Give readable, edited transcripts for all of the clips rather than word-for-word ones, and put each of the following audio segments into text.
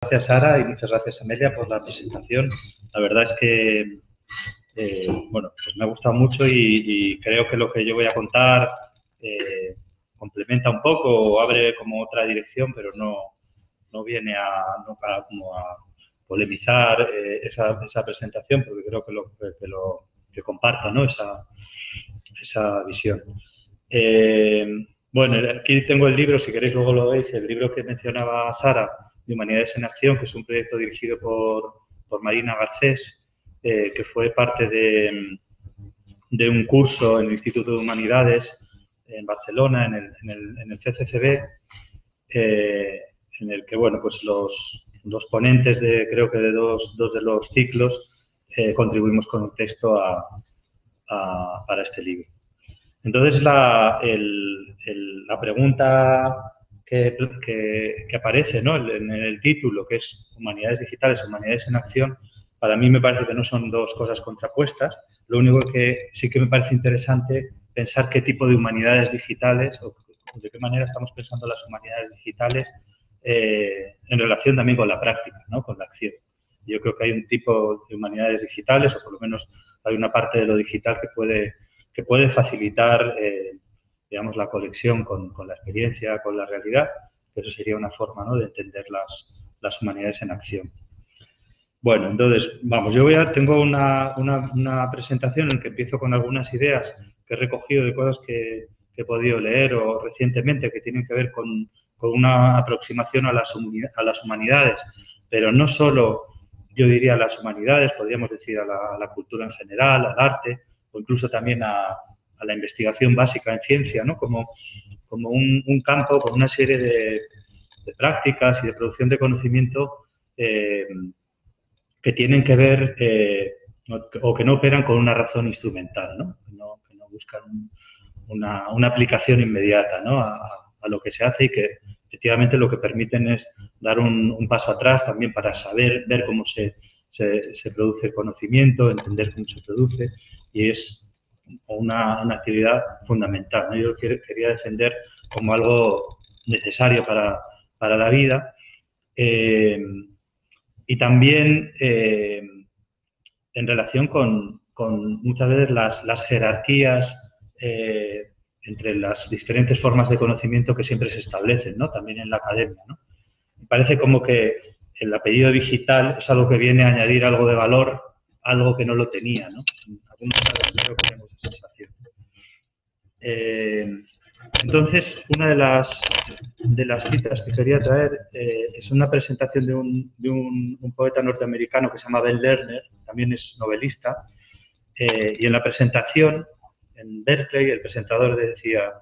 Gracias, Sara, y muchas gracias, Amelia, por la presentación. La verdad es que, bueno, pues me ha gustado mucho y creo que lo que yo voy a contar complementa un poco o abre como otra dirección, pero no viene como a polemizar esa presentación, porque creo que comparta, ¿no? esa visión. Bueno, aquí tengo el libro, si queréis luego lo veis, el libro que mencionaba Sara, de Humanidades en Acción, que es un proyecto dirigido por Marina Garcés, que fue parte de un curso en el Instituto de Humanidades en Barcelona, en el CCCB, en el que, bueno, pues los ponentes creo que de dos de los ciclos contribuimos con un texto para este libro. Entonces, la pregunta que aparece, ¿no?, en el título, que es Humanidades Digitales, Humanidades en Acción, para mí me parece que no son dos cosas contrapuestas. Lo único que sí que me parece interesante pensar qué tipo de humanidades digitales o de qué manera estamos pensando las humanidades digitales en relación también con la práctica, ¿no?, con la acción. Yo creo que hay un tipo de humanidades digitales, o por lo menos hay una parte de lo digital que puede facilitar, digamos, la conexión con la experiencia, con la realidad. Eso sería una forma, ¿no?, de entender las humanidades en acción. Bueno, entonces, vamos, tengo una presentación en la que empiezo con algunas ideas que he recogido de cosas que he podido leer o recientemente que tienen que ver con una aproximación a las humanidades, pero no solo, yo diría, a las humanidades, podríamos decir a la cultura en general, al arte, o incluso también a la investigación básica en ciencia, ¿no?, como un campo con una serie de prácticas y de producción de conocimiento que tienen que ver o que no operan con una razón instrumental, ¿no? Que no buscan una aplicación inmediata, ¿no?, a lo que se hace, y que efectivamente lo que permiten es dar un paso atrás también para ver cómo se produce el conocimiento, entender cómo se produce, y es una actividad fundamental, ¿no? Yo quería defender como algo necesario para la vida. Y también en relación con muchas veces las jerarquías entre las diferentes formas de conocimiento que siempre se establecen, ¿no?, también en la academia, ¿no? Me parece como que el apellido digital es algo que viene a añadir algo de valor, algo que no lo tenía, ¿no? Algunos creo que tenemos esa sensación. Entonces, una de las citas que quería traer es una presentación de un poeta norteamericano que se llama Ben Lerner, también es novelista, y en la presentación, en Berkeley, el presentador decía,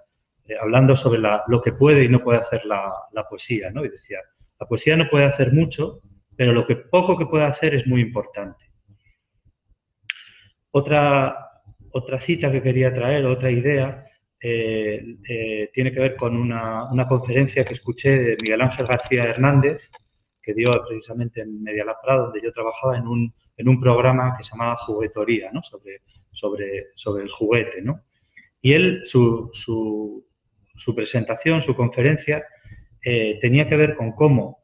hablando sobre lo que puede y no puede hacer la poesía, ¿no? Y decía, la poesía no puede hacer mucho, pero lo poco que puede hacer es muy importante. Otra cita que quería traer, otra idea, tiene que ver con una conferencia que escuché de Miguel Ángel García Hernández, que dio precisamente en Medialab Prado, donde yo trabajaba en un programa que se llamaba Juguetoría, ¿no?, sobre el juguete, ¿no? Y él, su presentación, su conferencia, tenía que ver con cómo,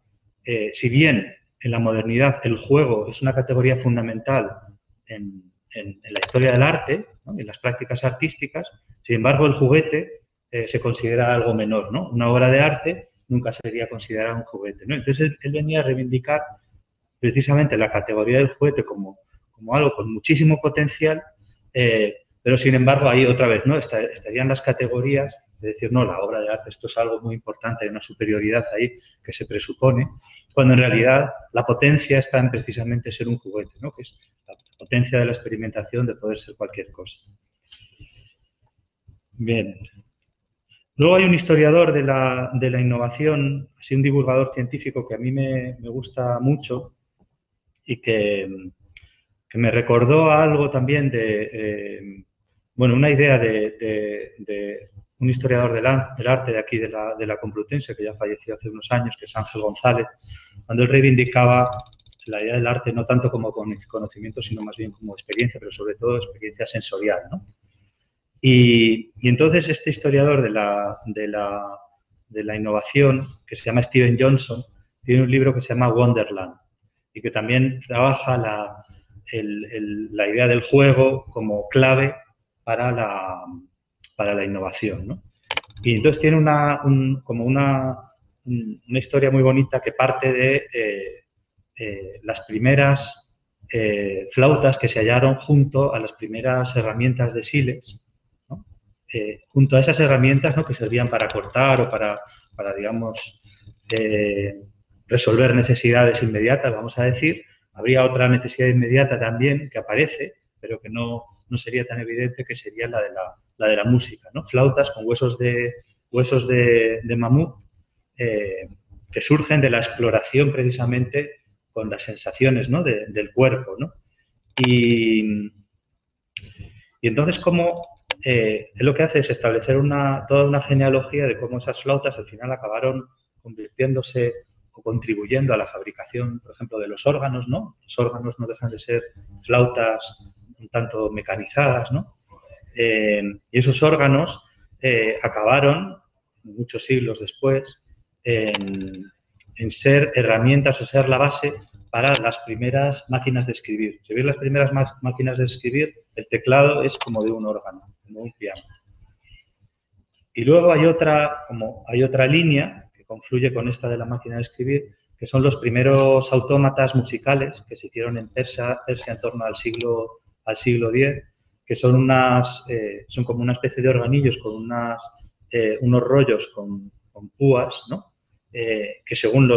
si bien en la modernidad el juego es una categoría fundamental en la historia del arte, ¿no?, en las prácticas artísticas, sin embargo el juguete se considera algo menor, ¿no? Una obra de arte nunca sería considerada un juguete, ¿no? Entonces él venía a reivindicar precisamente la categoría del juguete como algo con muchísimo potencial, pero sin embargo ahí otra vez, ¿no?, estarían las categorías de decir, no, la obra de arte, esto es algo muy importante, hay una superioridad ahí que se presupone, cuando en realidad la potencia está en precisamente ser un juguete, ¿no?, que es la potencia de la experimentación de poder ser cualquier cosa. Bien. Luego hay un historiador de la innovación, así un divulgador científico que a mí me gusta mucho y que me recordó algo también bueno, una idea de un historiador del arte de aquí, de la Complutense, que ya falleció hace unos años, que es Ángel González, cuando él reivindicaba la idea del arte no tanto como conocimiento, sino más bien como experiencia, pero sobre todo experiencia sensorial, ¿no? Y entonces este historiador de la innovación, que se llama Steven Johnson, tiene un libro que se llama Wonderland y que también trabaja la idea del juego como clave para la innovación, ¿no? Y entonces tiene como una historia muy bonita que parte de las primeras flautas que se hallaron junto a las primeras herramientas de Siles, ¿no? Junto a esas herramientas, ¿no?, que servían para cortar o para digamos, resolver necesidades inmediatas, vamos a decir. Habría otra necesidad inmediata también que aparece, pero que no sería tan evidente, que sería la de la música, ¿no? Flautas con huesos de mamut que surgen de la exploración precisamente con las sensaciones, ¿no?, del cuerpo, ¿no? Y entonces, ¿cómo lo que hace es establecer toda una genealogía de cómo esas flautas al final acabaron convirtiéndose o contribuyendo a la fabricación, por ejemplo, de los órganos, ¿no? Los órganos no dejan de ser flautas un tanto mecanizadas, ¿no? Y esos órganos acabaron, muchos siglos después, en ser herramientas o ser la base para las primeras máquinas de escribir. Si veis las primeras máquinas de escribir, el teclado es como de un órgano, como un piano. Y luego hay otra línea que confluye con esta de la máquina de escribir, que son los primeros autómatas musicales que se hicieron en Persia en torno al siglo X, que son son como una especie de organillos con unos rollos con púas, ¿no? Que según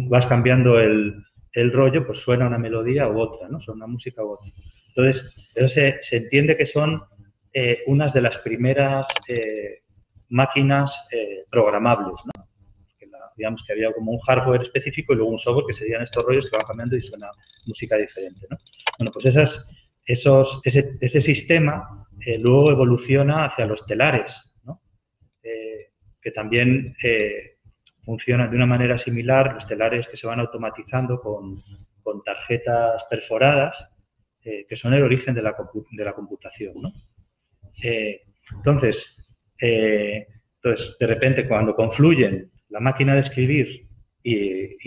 vas cambiando el rollo, pues suena una melodía u otra, ¿no? Son una música u otra. Entonces, eso se entiende que son unas de las primeras máquinas programables, ¿no? Digamos que había como un hardware específico y luego un software que serían estos rollos que van cambiando y suena música diferente, ¿no? Bueno, pues ese sistema luego evoluciona hacia los telares, ¿no? Que también funcionan de una manera similar, los telares que se van automatizando con tarjetas perforadas, que son el origen de la computación, ¿no? Entonces, de repente, cuando confluyen la máquina de escribir y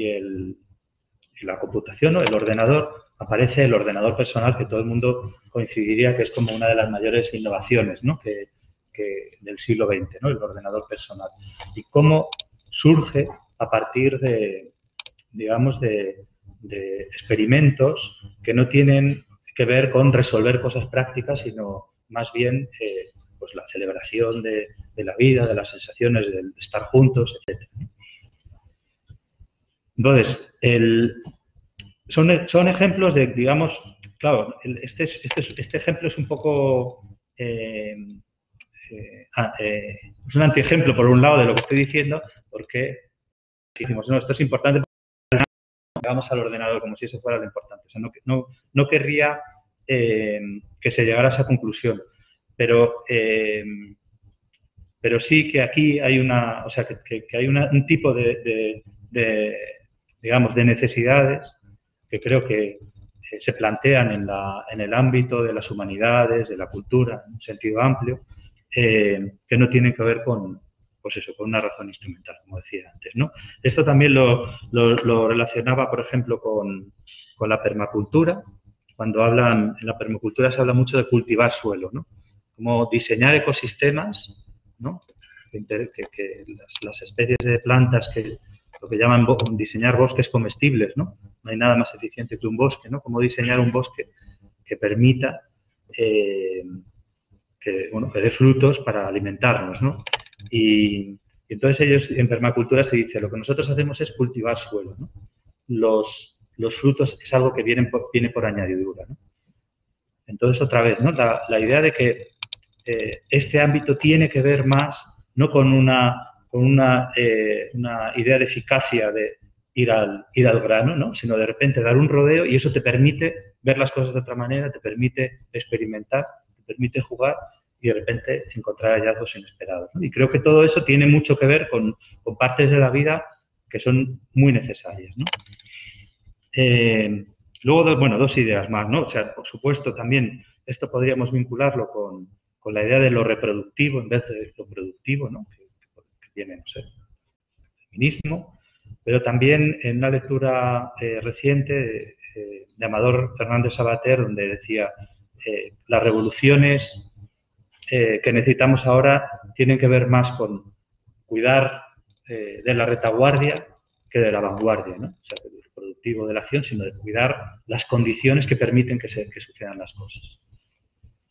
la computación, ¿no?, el ordenador, aparece el ordenador personal, que todo el mundo coincidiría que es como una de las mayores innovaciones, ¿no?, que del siglo XX, ¿no?, el ordenador personal. Y cómo surge a partir digamos, de experimentos que no tienen que ver con resolver cosas prácticas, sino más bien pues la celebración de la vida, de las sensaciones de estar juntos, etc. Entonces, son ejemplos de, digamos, claro, este ejemplo es un poco es un antiejemplo, por un lado, de lo que estoy diciendo, porque decimos, no, esto es importante, vamos al ordenador como si eso fuera lo importante. O sea, no querría que se llegara a esa conclusión, pero sí que aquí hay que hay un tipo digamos, de necesidades que creo que se plantean en el ámbito de las humanidades, de la cultura, en un sentido amplio, que no tienen que ver con, pues eso, con una razón instrumental, como decía antes, ¿no? Esto también lo relacionaba, por ejemplo, con la permacultura. Cuando en la permacultura se habla mucho de cultivar suelo, ¿no? Como diseñar ecosistemas, ¿no? Que las especies de plantas, que lo que llaman diseñar bosques comestibles, ¿no? No hay nada más eficiente que un bosque, ¿no? Como diseñar un bosque que permita que dé frutos para alimentarnos, ¿no? Y entonces ellos, en permacultura se dice, lo que nosotros hacemos es cultivar suelo, ¿no? Los frutos es algo que viene por añadidura, ¿no? Entonces, otra vez, ¿no?, la idea de que este ámbito tiene que ver más, no con una idea de eficacia de ir al grano, ¿no?, sino de repente dar un rodeo, y eso te permite ver las cosas de otra manera, te permite experimentar, te permite jugar y de repente encontrar hallazgos inesperados, ¿no? Y creo que todo eso tiene mucho que ver con partes de la vida que son muy necesarias, ¿no? Luego, bueno, dos ideas más, ¿no? O sea, por supuesto, también esto podríamos vincularlo con la idea de lo reproductivo en vez de lo productivo, ¿no? Que viene, no sé, el feminismo. pero también en una lectura reciente de Amador Fernández Sabater, donde decía las revoluciones que necesitamos ahora tienen que ver más con cuidar de la retaguardia que de la vanguardia, ¿no? O sea, del productivo de la acción, sino de cuidar las condiciones que permiten que sucedan las cosas.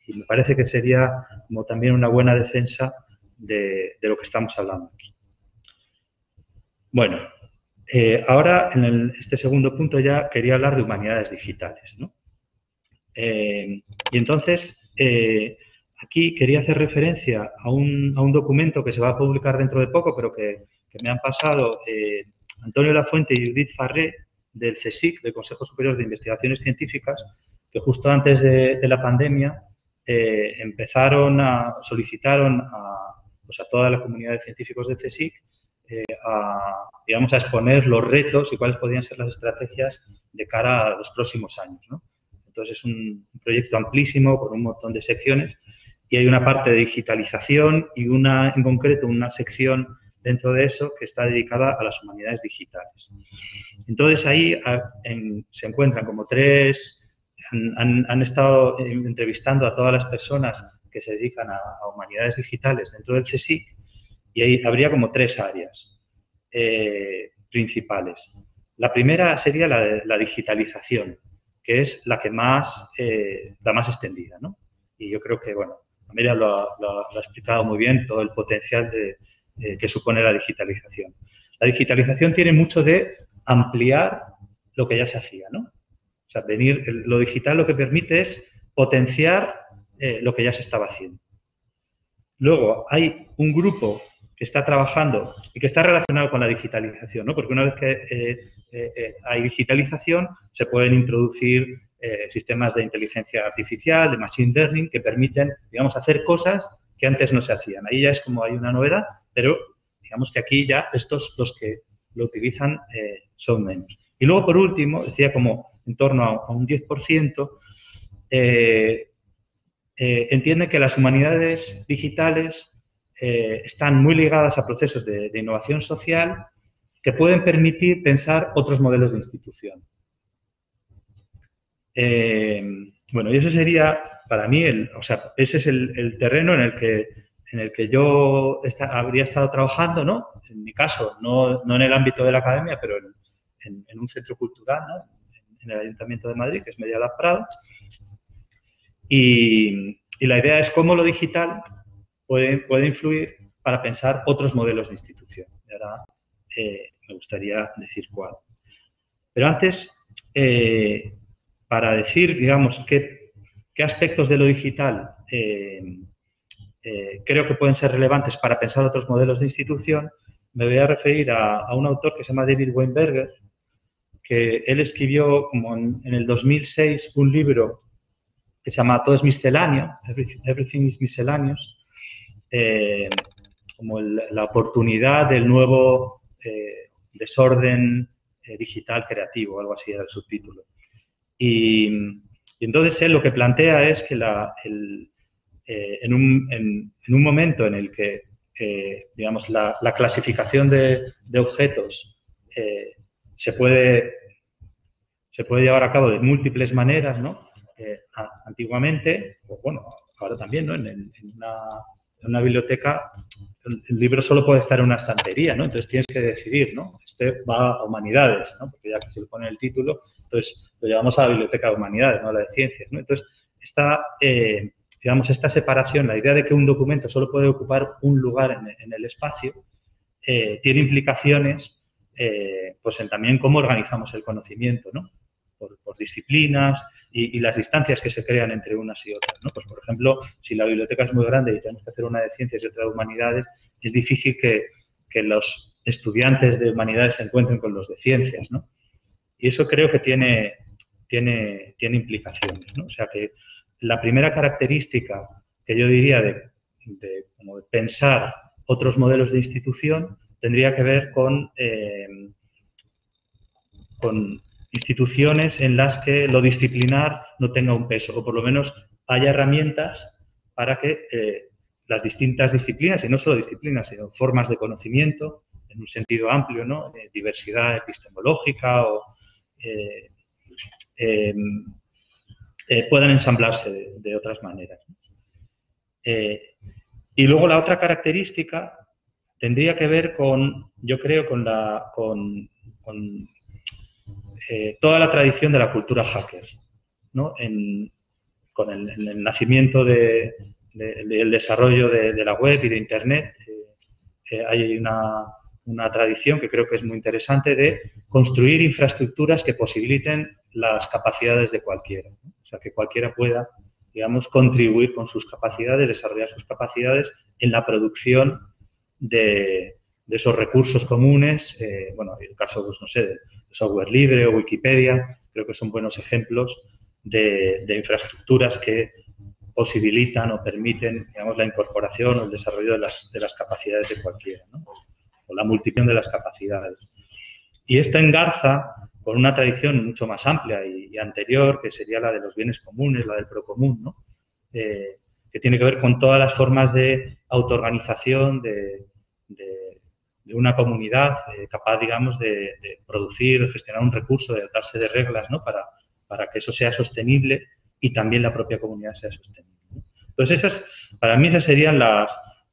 Y me parece que sería como también una buena defensa de lo que estamos hablando aquí. Bueno, ahora en este segundo punto ya quería hablar de humanidades digitales, ¿no? Y entonces, aquí quería hacer referencia a un documento que se va a publicar dentro de poco, pero que me han pasado Antonio Lafuente y Judith Farré del CSIC, del Consejo Superior de Investigaciones Científicas, que justo antes de la pandemia solicitaron a toda la comunidad de científicos del CSIC digamos, a exponer los retos y cuáles podrían ser las estrategias de cara a los próximos años, ¿no? Entonces es un proyecto amplísimo con un montón de secciones y hay una parte de digitalización y en concreto una sección dentro de eso que está dedicada a las humanidades digitales. Entonces ahí se encuentran como han estado entrevistando a todas las personas que se dedican a humanidades digitales dentro del CSIC y ahí habría como 3 áreas principales. La primera sería la digitalización, que es la más extendida, ¿no? Y yo creo que, bueno, Amelia lo ha explicado muy bien, todo el potencial que supone la digitalización. La digitalización tiene mucho de ampliar lo que ya se hacía, ¿no? O sea, lo digital lo que permite es potenciar lo que ya se estaba haciendo. Luego, hay un grupo que está trabajando y que está relacionado con la digitalización, ¿no? Porque una vez que hay digitalización, se pueden introducir sistemas de inteligencia artificial, de machine learning, que permiten, digamos, hacer cosas que antes no se hacían. Ahí ya es como hay una novedad, pero digamos que aquí ya los que lo utilizan son menos. Y luego, por último, decía como en torno a un 10%, entiende que las humanidades digitales están muy ligadas a procesos de innovación social que pueden permitir pensar otros modelos de institución. Bueno, y ese sería, para mí, ese es el terreno en el que yo habría estado trabajando, ¿no? En mi caso, no en el ámbito de la academia, pero en un centro cultural, ¿no? En el Ayuntamiento de Madrid, que es Medialab Prado. Y la idea es cómo lo digital puede influir para pensar otros modelos de institución. Y ahora me gustaría decir cuál. Pero antes, para decir, digamos, qué aspectos de lo digital creo que pueden ser relevantes para pensar otros modelos de institución, me voy a referir a un autor que se llama David Weinberger, que él escribió como en el 2006 un libro que se llama Todo es misceláneo, Everything is Miscellaneous, como la oportunidad del nuevo desorden digital creativo, algo así era el subtítulo. Y entonces él lo que plantea es que en un momento en el que digamos, la clasificación de objetos se puede llevar a cabo de múltiples maneras, ¿no? Antiguamente, o bueno, ahora también, ¿no? En una biblioteca, el libro solo puede estar en una estantería, ¿no? Entonces tienes que decidir, ¿no? Este va a humanidades, ¿no? Porque ya que se le pone el título, entonces lo llevamos a la biblioteca de humanidades, no a la de ciencias, ¿no? Entonces, esta separación, la idea de que un documento solo puede ocupar un lugar en el espacio, tiene implicaciones pues también cómo organizamos el conocimiento, ¿no? Por disciplinas y las distancias que se crean entre unas y otras, ¿no? Pues, por ejemplo, si la biblioteca es muy grande y tenemos que hacer una de ciencias y otra de humanidades, es difícil que los estudiantes de humanidades se encuentren con los de ciencias, ¿no? Y eso creo que tiene implicaciones, ¿no? O sea que la primera característica que yo diría de pensar otros modelos de institución tendría que ver con instituciones en las que lo disciplinar no tenga un peso, o por lo menos haya herramientas para que las distintas disciplinas, y no solo disciplinas, sino formas de conocimiento, un sentido amplio, ¿no? Diversidad epistemológica o puedan ensamblarse de otras maneras. Y luego la otra característica tendría que ver con, yo creo, con toda la tradición de la cultura hacker, ¿no? Con el nacimiento del desarrollo de la web y de Internet, hay una tradición que creo que es muy interesante de construir infraestructuras que posibiliten las capacidades de cualquiera, ¿no? O sea, que cualquiera pueda, digamos, contribuir con sus capacidades, desarrollar sus capacidades en la producción de esos recursos comunes. Bueno, en el caso, pues, no sé, de software libre o Wikipedia, creo que son buenos ejemplos de infraestructuras que posibilitan o permiten, digamos, la incorporación o el desarrollo de las capacidades de cualquiera, ¿no? O la multiplicación de las capacidades. Y esto engarza con una tradición mucho más amplia y anterior, que sería la de los bienes comunes, la del procomún, ¿no? Que tiene que ver con todas las formas de autoorganización de una comunidad capaz, digamos, de producir, de gestionar un recurso, de dotarse de reglas, ¿no? Para que eso sea sostenible y también la propia comunidad sea sostenible, ¿no? Entonces, para mí esas serían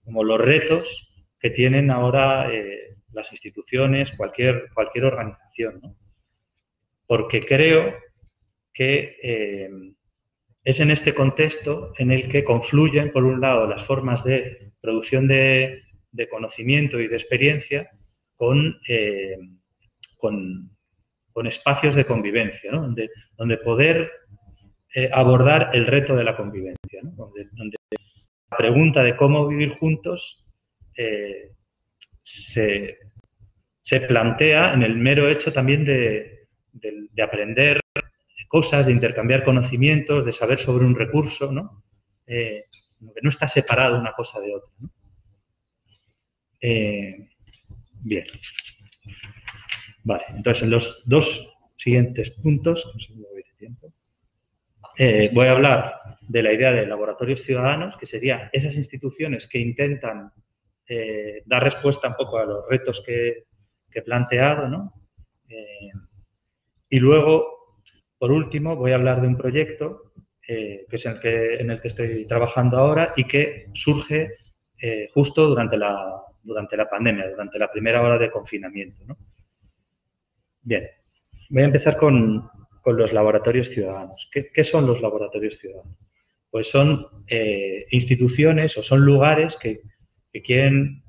como los retos que tienen ahora las instituciones, cualquier organización, ¿no? Porque creo que es en este contexto en el que confluyen, por un lado, las formas de producción de conocimiento y de experiencia con espacios de convivencia, ¿no? Donde poder abordar el reto de la convivencia, ¿no? Donde la pregunta de cómo vivir juntos se plantea en el mero hecho también de aprender cosas, de intercambiar conocimientos, de saber sobre un recurso, ¿no? Que no está separado una cosa de otra, ¿no? Bien. Vale, entonces en los dos siguientes puntos, no sé si me voy de tiempo, voy a hablar de la idea de laboratorios ciudadanos, que serían esas instituciones que intentan dar respuesta un poco a los retos que he planteado, ¿no? Y luego, por último, voy a hablar de un proyecto que es en el que estoy trabajando ahora y que surge justo durante la pandemia, durante la primera hora de confinamiento, ¿no? Bien, voy a empezar con los laboratorios ciudadanos. ¿Qué son los laboratorios ciudadanos? Pues son instituciones o son lugares que quieren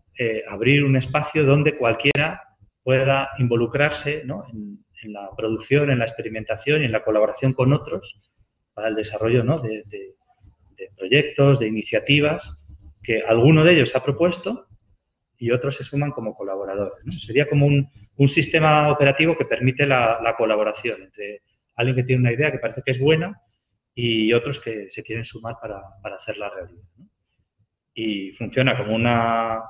abrir un espacio donde cualquiera pueda involucrarse, ¿no? en la producción, en la experimentación y en la colaboración con otros para el desarrollo, ¿no? de proyectos, de iniciativas que alguno de ellos ha propuesto y otros se suman como colaboradores, ¿no? Sería como un sistema operativo que permite la colaboración entre alguien que tiene una idea que parece que es buena y otros que se quieren sumar para hacerla realidad, ¿no? Y funciona como una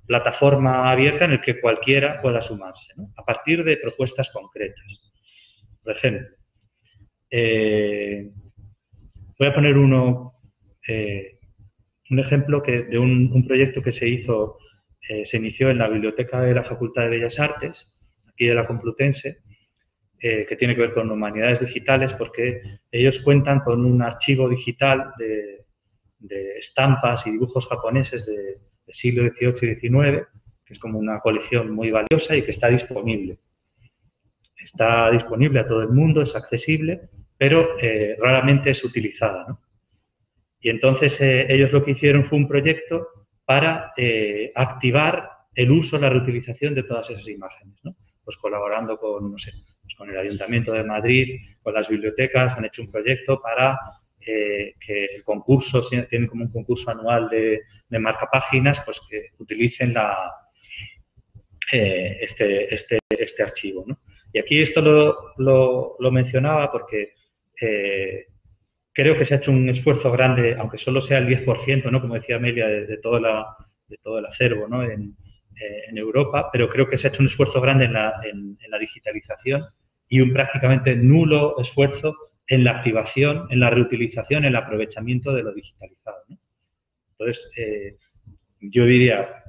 plataforma abierta en la que cualquiera pueda sumarse, ¿no? A partir de propuestas concretas. Por ejemplo, voy a poner un ejemplo de un proyecto que se inició en la biblioteca de la Facultad de Bellas Artes, aquí de la Complutense, que tiene que ver con humanidades digitales, porque ellos cuentan con un archivo digital de estampas y dibujos japoneses del siglo XVIII y XIX, que es como una colección muy valiosa y que está disponible. Está disponible a todo el mundo, es accesible, pero raramente es utilizada, ¿no? Y entonces ellos lo que hicieron fue un proyecto para activar el uso, la reutilización de todas esas imágenes, ¿no? Pues colaborando con, no sé, pues con el Ayuntamiento de Madrid, con las bibliotecas, han hecho un proyecto para que el concurso, tienen como un concurso anual de marcapáginas, pues que utilicen este archivo, ¿no? Y aquí esto lo mencionaba porque creo que se ha hecho un esfuerzo grande, aunque solo sea el 10%, ¿no? Como decía Amelia, de todo el acervo, ¿no? en Europa, pero creo que se ha hecho un esfuerzo grande en la digitalización y un prácticamente nulo esfuerzo en la activación, en la reutilización, en el aprovechamiento de lo digitalizado, ¿no? Entonces, yo diría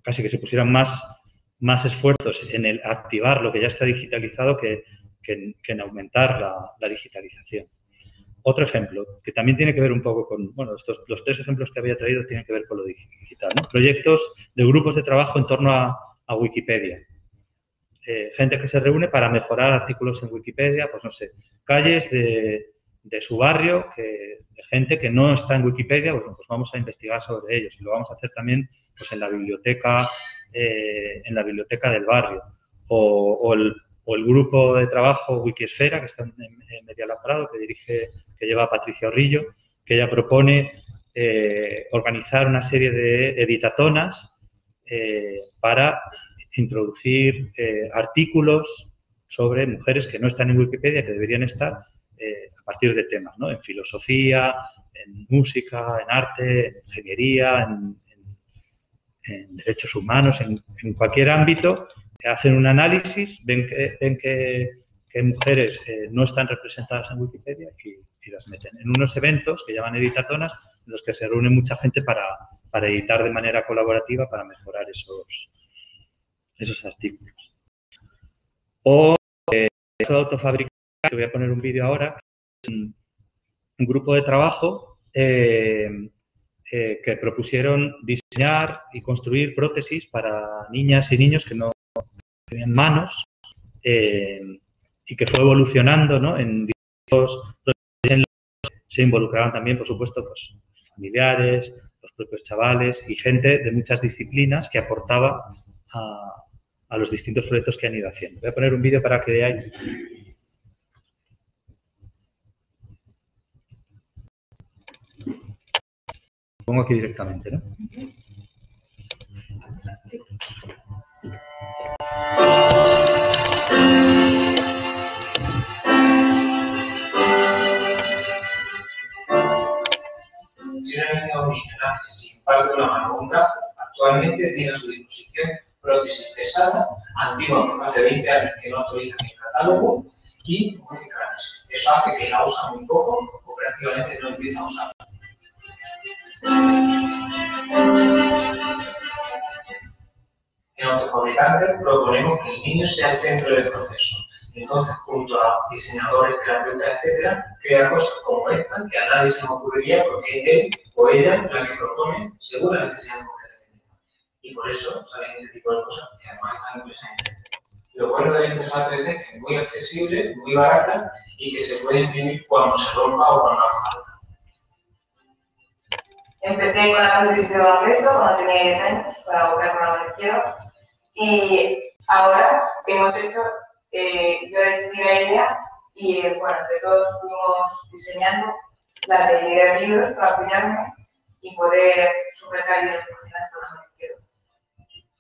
casi que se pusieran más más esfuerzos en el activar lo que ya está digitalizado que en aumentar la digitalización. Otro ejemplo, que también tiene que ver un poco con, bueno, los 3 ejemplos que había traído tienen que ver con lo digital, ¿no? Proyectos de grupos de trabajo en torno a Wikipedia. Gente que se reúne para mejorar artículos en Wikipedia, pues no sé, calles de su barrio, de gente que no está en Wikipedia, bueno, pues vamos a investigar sobre ellos. Y lo vamos a hacer también pues, en la biblioteca del barrio. O el grupo de trabajo Wikisfera, que está en Medialab Prado, que lleva Patricia Orrillo, que ella propone organizar una serie de editatonas para introducir artículos sobre mujeres que no están en Wikipedia, que deberían estar a partir de temas, ¿no? En filosofía, en música, en arte, en ingeniería, en derechos humanos, en cualquier ámbito, hacen un análisis, ven que mujeres no están representadas en Wikipedia y las meten en unos eventos que llaman editatonas, en los que se reúne mucha gente para editar de manera colaborativa para mejorar esos artículos. O eso de autofabricar, que voy a poner un vídeo ahora, un grupo de trabajo que propusieron diseñar y construir prótesis para niñas y niños que no tenían manos y que fue evolucionando, ¿no? En distintos se involucraban también, por supuesto, pues, familiares, los propios chavales y gente de muchas disciplinas que aportaba a los distintos proyectos que han ido haciendo. Voy a poner un vídeo para que veáis. Lo pongo aquí directamente, ¿no? Si una niña o un niño nace sin par de una mano o un brazo, actualmente tiene a su disposición prótesis pesadas, antiguas por más de 20 años que no autorizan el catálogo y multicaras. Eso hace que la usa muy poco o prácticamente no empieza a usarla. En Autofabricante proponemos que el niño sea el centro del proceso. Entonces, junto a diseñadores, terapeutas, etc., crea cosas como esta, que a nadie se nos ocurriría porque es él o ella la que propone, seguramente sean mujeres. Y por eso salen este tipo de cosas que además están presentes. Lo bueno de la impresora 3D es que es muy accesible, muy barata y que se puede imprimir cuando se rompa o cuando haga falta. Empecé con la matriz de baloncesto cuando tenía 10 años, para volver con la mano izquierda. Y ahora hemos hecho, yo decidí la idea y bueno, entre todos fuimos diseñando la de leer libros para apoyarme y poder sujetar bien las páginas con la mano izquierda.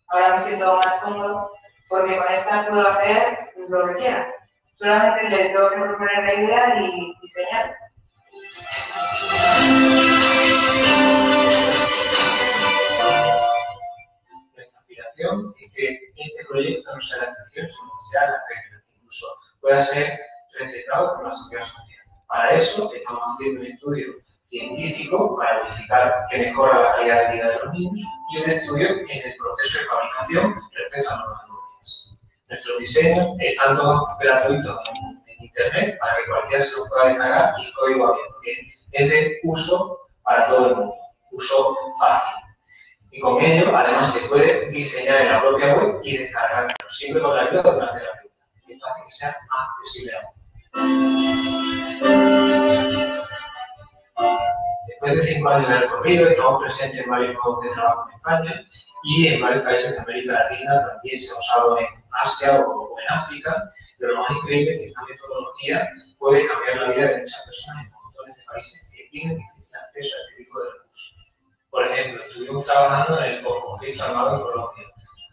Ahora me siento más cómodo porque con esta puedo hacer lo que quiera. Solamente le tengo que proponer la idea y diseñar. Nuestra aspiración es que este proyecto no sea la excepción, sino que sea la regla, que incluso pueda ser recetado por la seguridad social. Para eso estamos haciendo un estudio científico para verificar que mejora la calidad de vida de los niños y un estudio en el proceso de fabricación respecto a normas europeas. Nuestros diseños están todos gratuitos en internet para que cualquiera se los pueda descargar y el código abierto, que es de uso para todo el mundo, uso fácil. Y con ello, además, se puede diseñar en la propia web y descargarlo, siempre con la ayuda de una terapeuta. Y esto hace que sea más accesible aún. Después de 5 años de recorrido, estamos presentes en varios grupos de trabajo en España y en varios países de América Latina, también se ha usado en Asia o en África, pero lo más increíble es que esta metodología puede cambiar la vida de muchas personas en montones de países que tienen difícil acceso a este tipo de recursos. Por ejemplo, estuvimos trabajando en el conflicto armado en Colombia,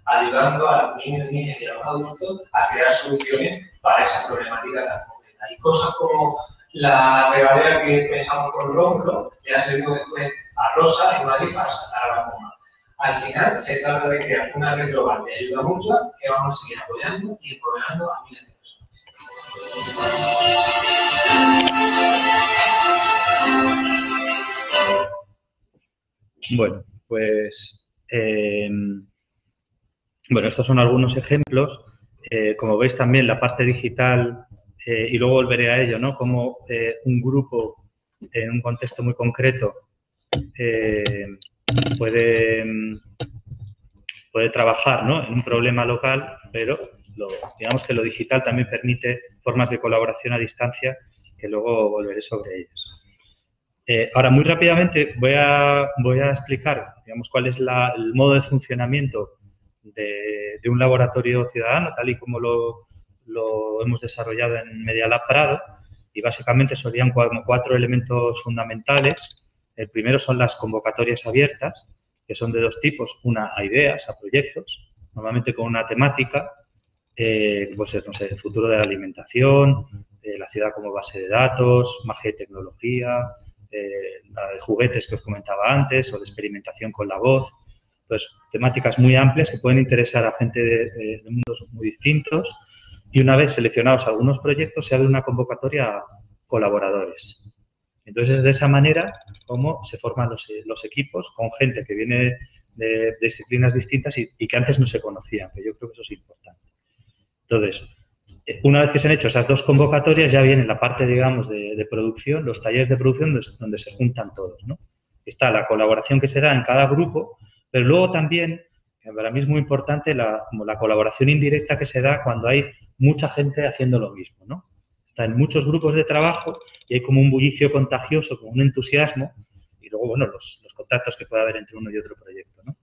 ayudando a los niños, niñas y a los adultos a crear soluciones para esa problemática tan concreta. Y cosas como la regadera que pensamos con Rómulo, le ha servido después a Rosa en Madrid para sacar a la bomba. Al final, se trata de crear una red global de ayuda mutua que vamos a seguir apoyando y empoderando a miles de personas. Bueno, pues en Bueno, estos son algunos ejemplos. Como veis también la parte digital, y luego volveré a ello, ¿no? Como un grupo en un contexto muy concreto puede trabajar, ¿no?, en un problema local, pero digamos que lo digital también permite formas de colaboración a distancia, que luego volveré sobre ellas. Ahora, muy rápidamente voy a explicar, digamos, cuál es el modo de funcionamiento de un laboratorio ciudadano, tal y como lo hemos desarrollado en Media Lab Prado, y básicamente serían cuatro elementos fundamentales. El primero son las convocatorias abiertas, que son de dos tipos: una a ideas, a proyectos, normalmente con una temática, pues no sé, el futuro de la alimentación, la ciudad como base de datos, magia y tecnología, la de juguetes que os comentaba antes, o de experimentación con la voz. Entonces, temáticas muy amplias que pueden interesar a gente de mundos muy distintos, y una vez seleccionados algunos proyectos se abre una convocatoria a colaboradores. Entonces, es de esa manera como se forman los equipos, con gente que viene de disciplinas distintas y que antes no se conocían, que yo creo que eso es importante. Entonces, una vez que se han hecho esas dos convocatorias, ya viene la parte, digamos, de producción, los talleres de producción donde se juntan todos, ¿no? Está la colaboración que se da en cada grupo, pero luego también, para mí es muy importante, como la colaboración indirecta que se da cuando hay mucha gente haciendo lo mismo, ¿no? Está en muchos grupos de trabajo y hay como un bullicio contagioso, como un entusiasmo, y luego, bueno, los contactos que puede haber entre uno y otro proyecto, ¿no?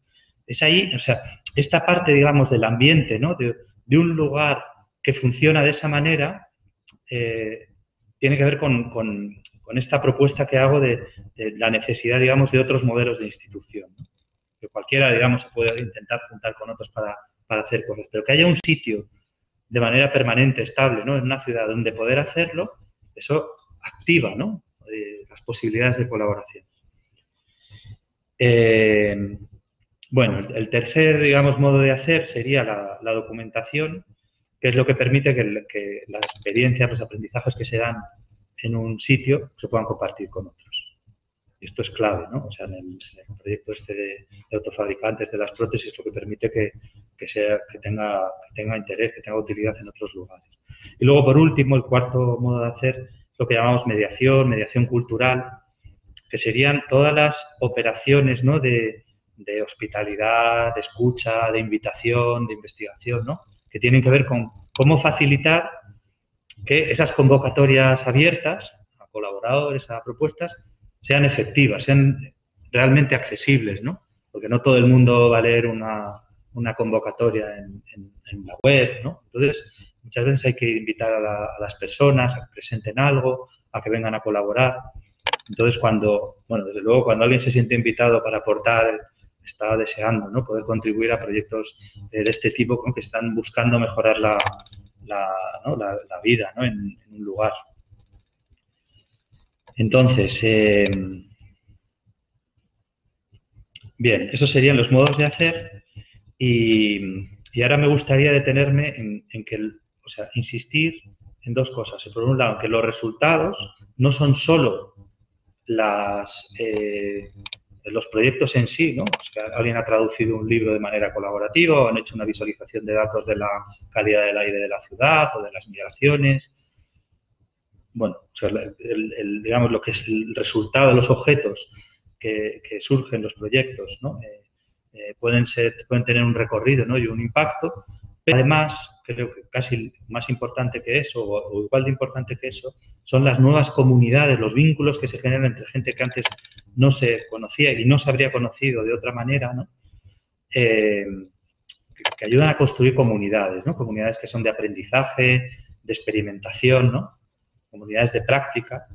Es ahí, o sea, esta parte, digamos, del ambiente, ¿no?, de un lugar que funciona de esa manera, tiene que ver con esta propuesta que hago de la necesidad, digamos, de otros modelos de institución, ¿no? Que cualquiera, digamos, se puede intentar juntar con otros para hacer cosas, pero que haya un sitio de manera permanente, estable, ¿no?, en una ciudad donde poder hacerlo, eso activa, ¿no?, las posibilidades de colaboración. Bueno, el tercer, digamos, modo de hacer sería la documentación, que es lo que permite que las experiencias, los aprendizajes que se dan en un sitio se puedan compartir con otros. Y esto es clave, ¿no? O sea, en el proyecto este de autofabricantes de las prótesis, lo que permite que tenga interés, que tenga utilidad en otros lugares. Y luego, por último, el cuarto modo de hacer es lo que llamamos mediación cultural, que serían todas las operaciones, ¿no?, de hospitalidad, de escucha, de invitación, de investigación, ¿no?, que tienen que ver con cómo facilitar que esas convocatorias abiertas a colaboradores, a propuestas, sean efectivas, sean realmente accesibles, ¿no? Porque no todo el mundo va a leer una convocatoria en la web, ¿no? Entonces, muchas veces hay que invitar a las personas a que presenten algo, a que vengan a colaborar. Entonces, desde luego, cuando alguien se siente invitado para aportar, está deseando, ¿no?, poder contribuir a proyectos de este tipo, ¿no?, que están buscando mejorar la vida, ¿no?, en un lugar. Entonces, bien, esos serían los modos de hacer, y ahora me gustaría detenerme en insistir en dos cosas. Por un lado, que los resultados no son solo los proyectos en sí, ¿no? O sea, alguien ha traducido un libro de manera colaborativa, o han hecho una visualización de datos de la calidad del aire de la ciudad o de las migraciones. Bueno, o sea, digamos, lo que es el resultado de los objetos que surgen los proyectos, ¿no? Pueden tener un recorrido, ¿no?, y un impacto, pero además, creo que casi más importante que eso, o igual de importante que eso, son las nuevas comunidades, los vínculos que se generan entre gente que antes no se conocía y no se habría conocido de otra manera, ¿no?, que ayudan a construir comunidades, ¿no?, comunidades que son de aprendizaje, de experimentación, ¿no?, comunidades de práctica,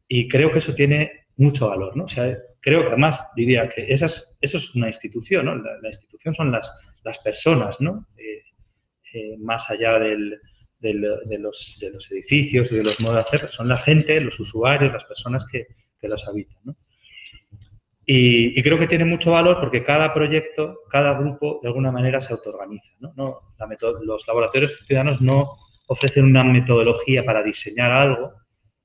y creo que eso tiene mucho valor, ¿no? O sea, creo que además diría que eso es una institución, ¿no? La institución son las personas, ¿no?, más allá de los edificios y de los modos de hacer, son la gente, los usuarios, las personas que los habitan, ¿no? Y creo que tiene mucho valor porque cada proyecto, cada grupo, de alguna manera se autoorganiza, ¿no? Los laboratorios ciudadanos no ofrecen una metodología para diseñar algo,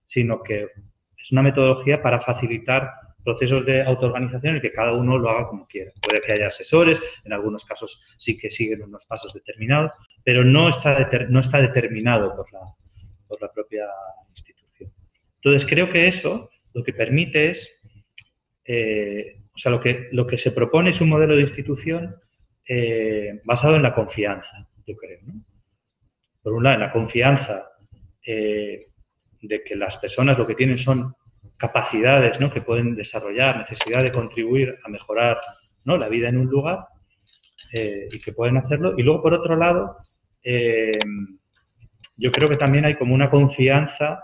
sino que es una metodología para facilitar procesos de autoorganización en el que cada uno lo haga como quiera. Puede que haya asesores, en algunos casos sí que siguen unos pasos determinados, pero no está determinado por la propia institución. Entonces, creo que eso lo que permite es, o sea, lo que se propone es un modelo de institución basado en la confianza, yo creo, ¿no? Por un lado, en la confianza de que las personas lo que tienen son capacidades, ¿no?, que pueden desarrollar, necesidad de contribuir a mejorar, ¿no?, la vida en un lugar y que pueden hacerlo. Y luego, por otro lado, yo creo que también hay como una confianza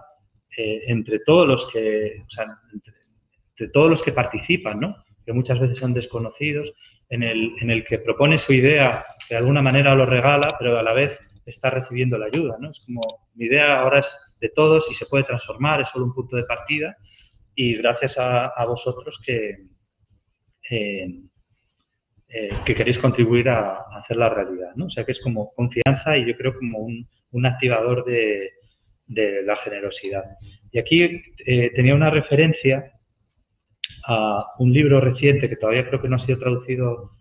entre todos los que, o sea, entre todos los que participan, ¿no?, que muchas veces son desconocidos, en el que propone su idea, de alguna manera lo regala, pero a la vez está recibiendo la ayuda, ¿no? Es como, mi idea ahora es de todos y se puede transformar, es solo un punto de partida, y gracias a vosotros que queréis contribuir a hacerla realidad, ¿no? O sea, que es como confianza y yo creo como un activador de la generosidad. Y aquí tenía una referencia a un libro reciente que todavía creo que no ha sido traducido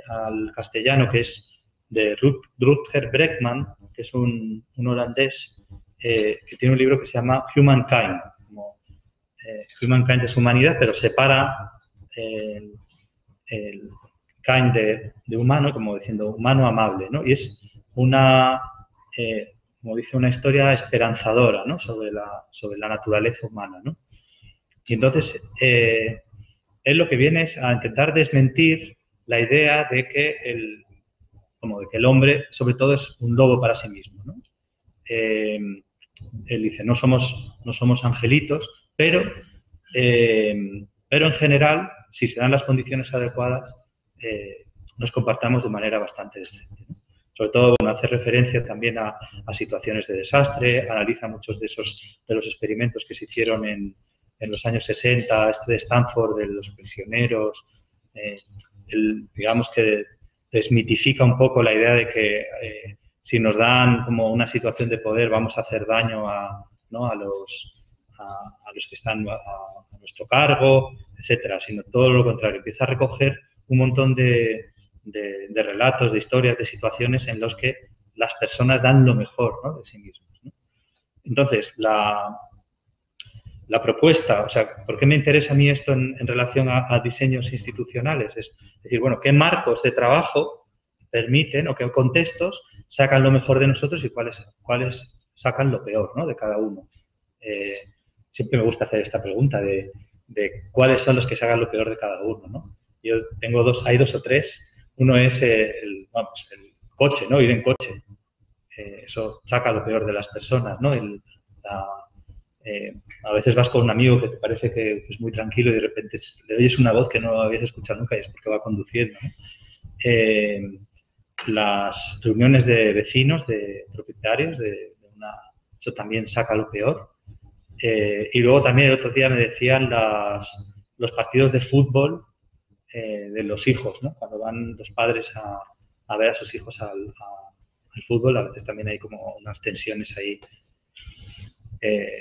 al castellano, que es de Rutger Bregman, que es un holandés, que tiene un libro que se llama Humankind. Como, Humankind es humanidad, pero separa el kind de humano, como diciendo humano amable, ¿no? Y es una, como dice, una historia esperanzadora, ¿no?, sobre la naturaleza humana, ¿no? Y entonces, él lo que viene es a intentar desmentir la idea de que el hombre, sobre todo, es un lobo para sí mismo, ¿no? Él dice, no somos angelitos, pero en general, si se dan las condiciones adecuadas, nos comportamos de manera bastante decente, ¿no? Sobre todo, bueno, hace referencia también a situaciones de desastre, analiza muchos de los experimentos que se hicieron en los años 60, de Stanford, de los prisioneros, digamos que desmitifica un poco la idea de que si nos dan como una situación de poder vamos a hacer daño a los que están a nuestro cargo, etcétera, sino todo lo contrario. Empieza a recoger un montón de relatos, de historias, de situaciones en los que las personas dan lo mejor, ¿no?, de sí mismos, ¿no? Entonces, la propuesta, o sea, ¿por qué me interesa a mí esto en relación a diseños institucionales? Es decir, bueno, ¿qué marcos de trabajo permiten o qué contextos sacan lo mejor de nosotros y cuáles sacan lo peor, ¿no?, de cada uno? Siempre me gusta hacer esta pregunta de cuáles son los que sacan lo peor de cada uno, ¿no? Yo tengo hay dos o tres. Uno es el coche, ¿no?, ir en coche. Eso saca lo peor de las personas, ¿no? A veces vas con un amigo que te parece que es muy tranquilo y de repente le oyes una voz que no habías escuchado nunca y es porque va conduciendo, ¿no? Las reuniones de vecinos, de propietarios, eso también saca lo peor. Y luego también el otro día me decían los partidos de fútbol de los hijos, ¿no? Cuando van los padres a ver a sus hijos al fútbol, a veces también hay como unas tensiones ahí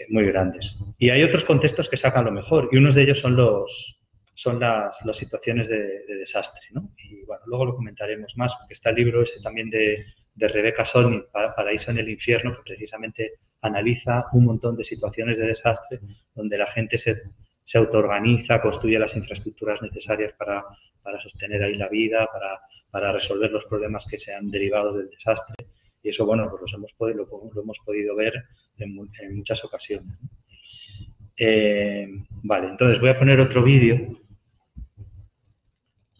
muy grandes. Y hay otros contextos que sacan lo mejor, y unos de ellos son las situaciones de desastre, ¿no? Y bueno, luego lo comentaremos más, porque está el libro ese también de Rebecca Solnit, Paraíso en el infierno, que precisamente analiza un montón de situaciones de desastre donde la gente se autoorganiza, construye las infraestructuras necesarias para sostener ahí la vida, para resolver los problemas que se han derivado del desastre. Y eso, bueno, pues lo hemos podido ver en muchas ocasiones. Vale, entonces voy a poner otro vídeo,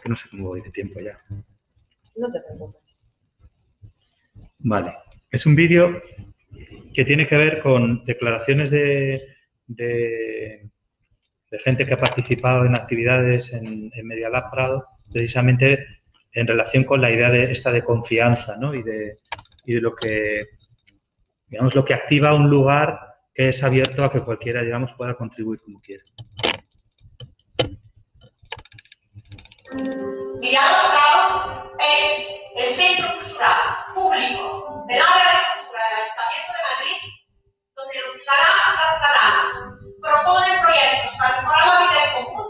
que no sé cómo voy de tiempo ya. No te preocupes. Vale, es un vídeo que tiene que ver con declaraciones de gente que ha participado en actividades en Media Lab Prado, precisamente en relación con la idea de confianza, ¿no? y de lo que, digamos, lo que activa un lugar que es abierto a que cualquiera, digamos, pueda contribuir como quiera. Media Lab Prado es el centro cultural público del área de cultura del Ayuntamiento de Madrid, donde los ciudadanos y las ciudadanas proponen proyectos para mejorar la vida en común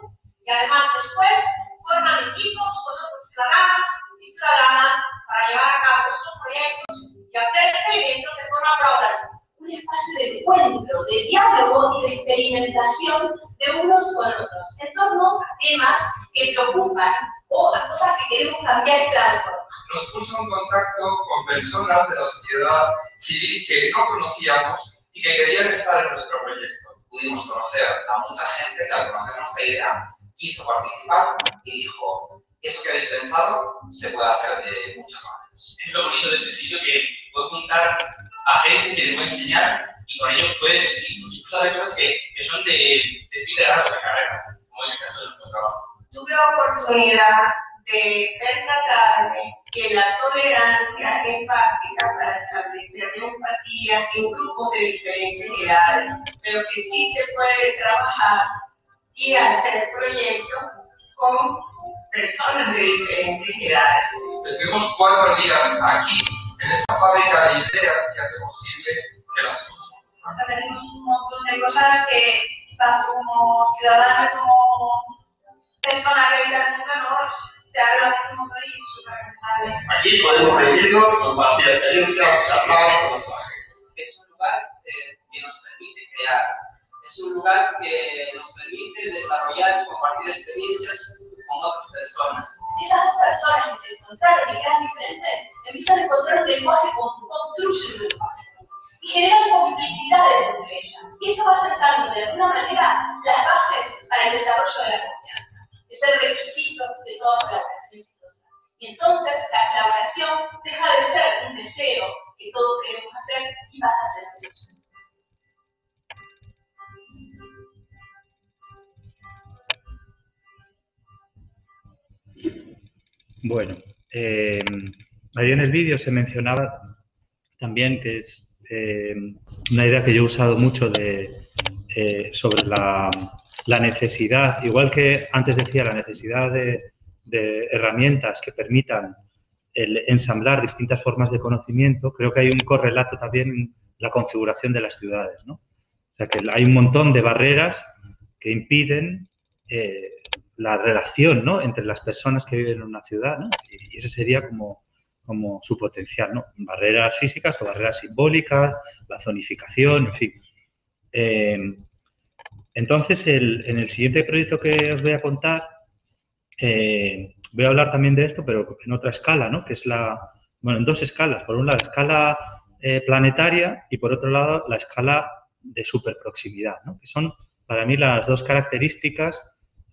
diálogo y de experimentación de unos con otros, en torno a temas que preocupan o a cosas que queremos cambiar y transformar. Nos puso en contacto con personas de la sociedad civil que no conocíamos y que querían estar en nuestro proyecto. Pudimos conocer a mucha gente que al conocer nuestra idea quiso participar y dijo, eso que habéis pensado se puede hacer de muchas maneras. Es lo bonito de este sitio, que puedes juntar a gente que te puede enseñar y con ello puedes incluso hacer cosas que son de fin de grado de carrera, como es el caso de nuestro trabajo. Tuve oportunidad de percatarme que la tolerancia es básica para establecer la empatía en grupos de diferentes edades, pero que sí se puede trabajar y hacer proyectos con personas de diferentes edades. Estuvimos 4 días aquí, en esta fábrica de ideas que hace posible que las cosas ocurran. Tenemos un montón de cosas que, tanto como ciudadana como persona que habita en el mundo, te habla de un motor y súper agradable. Aquí podemos reunirnos, compartir experiencias, charlar con nuestra gente. Es un lugar que nos permite crear, es un lugar que nos permite desarrollar y compartir experiencias con otras personas. Esas dos personas que se encontraron y quedan diferentes, empiezan a encontrar un lenguaje común, construyen un lenguaje y generan complicidades entre ellas. Y esto va sentando de alguna manera las bases para el desarrollo de la confianza. Es el requisito de toda colaboración exitosa. Y entonces la colaboración deja de ser un deseo que todos queremos hacer y pasa a ser un hecho. Bueno, ahí en el vídeo se mencionaba también que es una idea que yo he usado mucho sobre la necesidad, igual que antes decía, la necesidad de herramientas que permitan el ensamblar distintas formas de conocimiento. Creo que hay un correlato también en la configuración de las ciudades, ¿no? O sea, que hay un montón de barreras que impiden la relación, ¿no?, entre las personas que viven en una ciudad, ¿no? Y ese sería como su potencial, ¿no? Barreras físicas o barreras simbólicas, la zonificación, en fin. Entonces, en el siguiente proyecto que os voy a contar, voy a hablar también de esto, pero en otra escala, ¿no?, que es en 2 escalas. Por un lado, la escala planetaria y, por otro lado, la escala de superproximidad, ¿no?, que son, para mí, las 2 características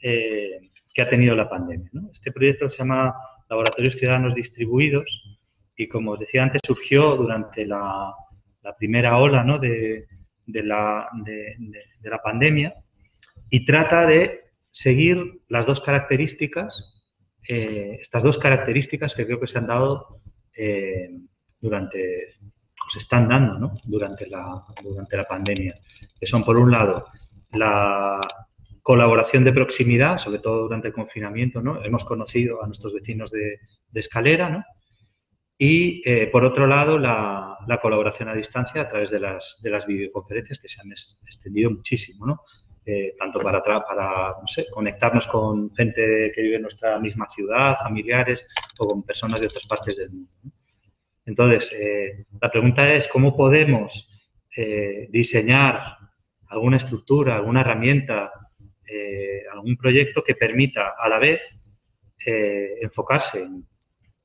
que ha tenido la pandemia, ¿no? Este proyecto se llama Laboratorios Ciudadanos Distribuidos y, como os decía antes, surgió durante la primera ola, ¿no?, de la pandemia, y trata de seguir las 2 características, estas 2 características que creo que se han dado se están dando, ¿no?, durante la pandemia, que son, por un lado, la colaboración de proximidad, sobre todo durante el confinamiento, ¿no? Hemos conocido a nuestros vecinos de escalera, ¿no? Y, por otro lado, la colaboración a distancia a través de las videoconferencias, que se han extendido muchísimo, ¿no? Tanto para no sé, conectarnos con gente que vive en nuestra misma ciudad, familiares, o con personas de otras partes del mundo, ¿no? Entonces, la pregunta es, ¿cómo podemos diseñar alguna estructura, alguna herramienta, algún proyecto que permita a la vez enfocarse en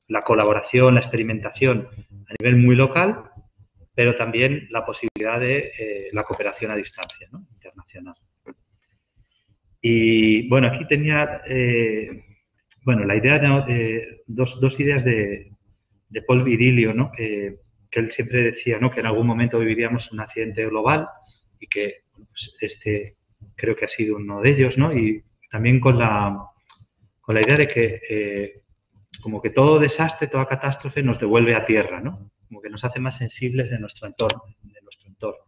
la colaboración, la experimentación a nivel muy local, pero también la posibilidad de la cooperación a distancia, ¿no?, internacional? Y bueno, aquí tenía la idea de dos ideas de Paul Virilio, ¿no?, que él siempre decía, ¿no?, que en algún momento viviríamos un accidente global y que pues, creo que ha sido uno de ellos, ¿no? Y también con la idea de que como que todo desastre, toda catástrofe nos devuelve a tierra, ¿no? Como que nos hace más sensibles de nuestro entorno,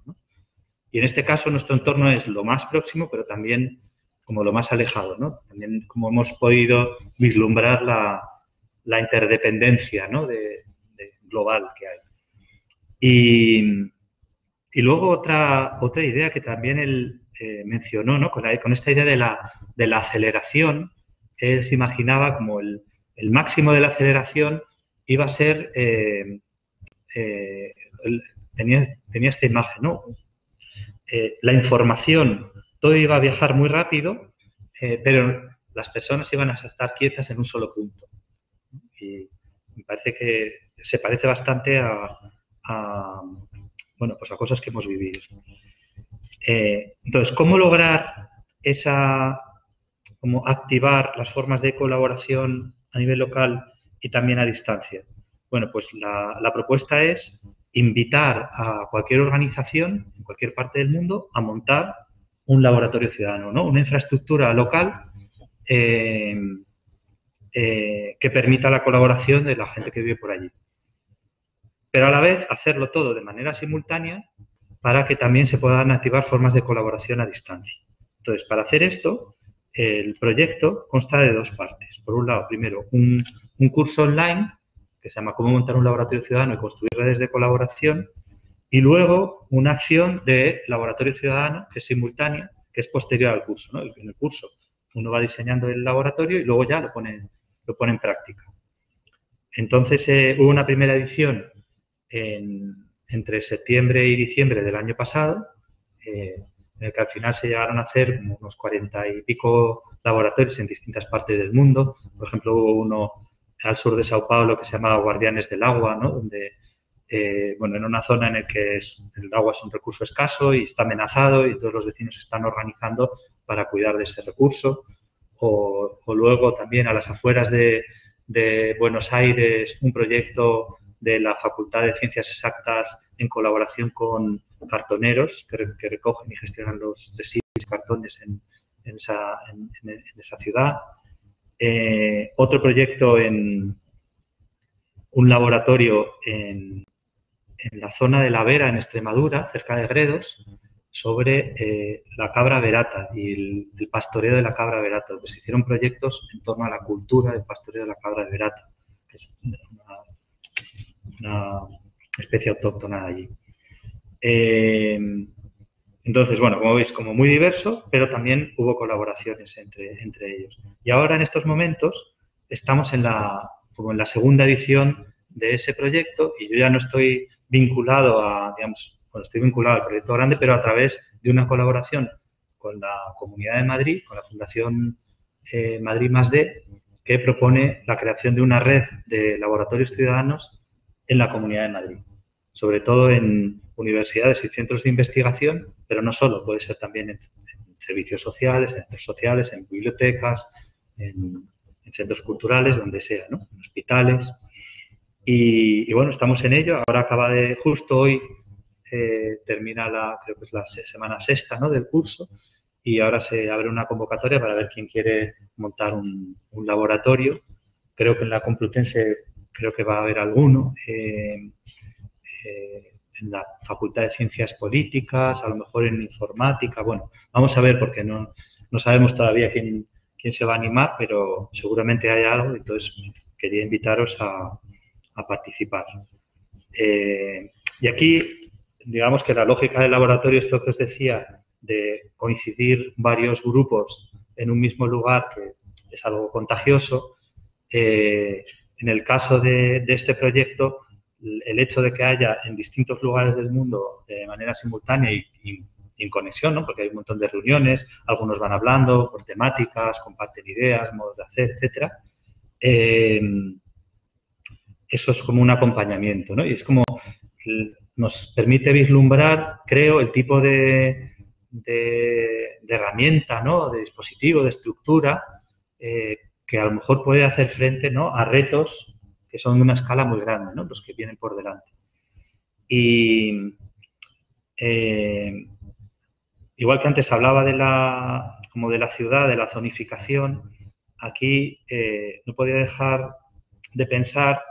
¿no? Y en este caso nuestro entorno es lo más próximo, pero también como lo más alejado, ¿no? También como hemos podido vislumbrar la interdependencia, ¿no?, de global que hay. Y luego otra idea que también él mencionó, ¿no?, con esta idea de la aceleración. Él se imaginaba como el máximo de la aceleración iba a ser, tenía esta imagen, ¿no?, la información, todo iba a viajar muy rápido, pero las personas iban a estar quietas en un solo punto. Y me parece que se parece bastante bueno, pues a cosas que hemos vivido. Entonces, ¿cómo lograr cómo activar las formas de colaboración a nivel local y también a distancia? Bueno, pues la propuesta es invitar a cualquier organización en cualquier parte del mundo a montar un laboratorio ciudadano, ¿no? Una infraestructura local que permita la colaboración de la gente que vive por allí. Pero a la vez hacerlo todo de manera simultánea para que también se puedan activar formas de colaboración a distancia. Entonces, para hacer esto, el proyecto consta de dos partes. Por un lado, primero, un curso online que se llama Cómo montar un laboratorio ciudadano y construir redes de colaboración, y luego una acción de laboratorio ciudadano que es simultánea, que es posterior al curso, ¿no? En el curso uno va diseñando el laboratorio y luego ya lo pone en práctica. Entonces, hubo una primera edición entre septiembre y diciembre del año pasado, en el que al final se llegaron a hacer como unos 40 y pico laboratorios en distintas partes del mundo. Por ejemplo, hubo uno al sur de Sao Paulo que se llama Guardianes del Agua, ¿no? Donde, bueno, en una zona en la que el agua es un recurso escaso y está amenazado y todos los vecinos se están organizando para cuidar de ese recurso. O luego también a las afueras de Buenos Aires, un proyecto de la Facultad de Ciencias Exactas en colaboración con cartoneros que recogen y gestionan los residuos y cartones en esa ciudad. Otro proyecto en un laboratorio en la zona de La Vera, en Extremadura, cerca de Gredos, sobre la cabra verata y el pastoreo de la cabra verata. Pues se hicieron proyectos en torno a la cultura del pastoreo de la cabra verata, que es una especie autóctona allí. Entonces, bueno, como veis, como muy diverso, pero también hubo colaboraciones entre ellos. Y ahora, en estos momentos, estamos como en la segunda edición de ese proyecto y yo ya no estoy vinculado estoy vinculado al proyecto grande, pero a través de una colaboración con la Comunidad de Madrid, con la Fundación Madrid +D, que propone la creación de una red de laboratorios ciudadanos en la Comunidad de Madrid, sobre todo en universidades y centros de investigación, pero no solo, puede ser también en servicios sociales, en centros sociales, en bibliotecas, en centros culturales, donde sea, ¿no? En hospitales. Y bueno, estamos en ello. Ahora justo hoy termina creo que es la semana sexta, ¿no?, del curso, y ahora se abre una convocatoria para ver quién quiere montar un laboratorio. Creo que en la Complutense va a haber alguno. En la Facultad de Ciencias Políticas, a lo mejor en Informática. Bueno, vamos a ver porque no sabemos todavía quién se va a animar, pero seguramente hay algo, entonces quería invitaros a participar. Y aquí, digamos que la lógica del laboratorio, esto que os decía, de coincidir varios grupos en un mismo lugar, que es algo contagioso, en el caso de este proyecto, el hecho de que haya en distintos lugares del mundo de manera simultánea y en conexión, ¿no?, porque hay un montón de reuniones, algunos van hablando por temáticas, comparten ideas, modos de hacer, etcétera. Eso es como un acompañamiento, ¿no? Y es como nos permite vislumbrar, creo, el tipo de herramienta, ¿no?, de dispositivo, de estructura, que a lo mejor puede hacer frente, ¿no?, a retos que son de una escala muy grande, ¿no?, los que vienen por delante. Y igual que antes hablaba como de la ciudad, de la zonificación, aquí no podía dejar de pensar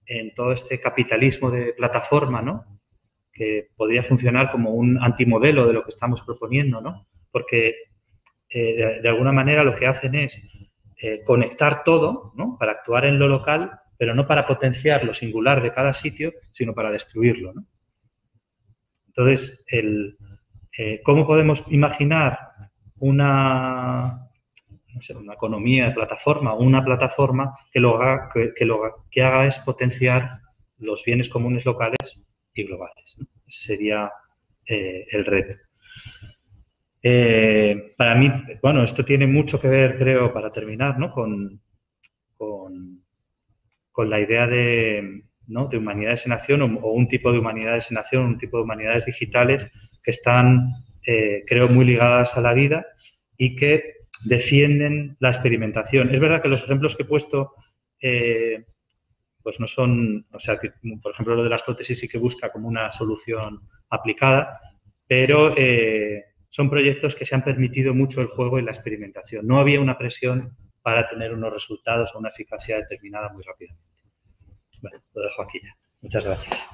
en todo este capitalismo de plataforma, ¿no?, que podría funcionar como un antimodelo de lo que estamos proponiendo, ¿no?, porque de alguna manera lo que hacen es conectar todo, ¿no?, para actuar en lo local, pero no para potenciar lo singular de cada sitio, sino para destruirlo, ¿no? Entonces, ¿cómo podemos imaginar una economía de plataforma, una plataforma que lo que haga es potenciar los bienes comunes locales y globales, ¿no? Ese sería el reto. Para mí, bueno, esto tiene mucho que ver, creo, para terminar, ¿no? con la idea de, ¿no? de humanidades en acción o un tipo de humanidades en acción, un tipo de humanidades digitales que están, creo, muy ligadas a la vida y que defienden la experimentación. Es verdad que los ejemplos que he puesto pues no son, o sea, que, por ejemplo, lo de las prótesis sí que busca como una solución aplicada, pero son proyectos que se han permitido mucho el juego y la experimentación. No había una presión para tener unos resultados o una eficacia determinada muy rápidamente. Bueno, lo dejo aquí ya. Muchas gracias.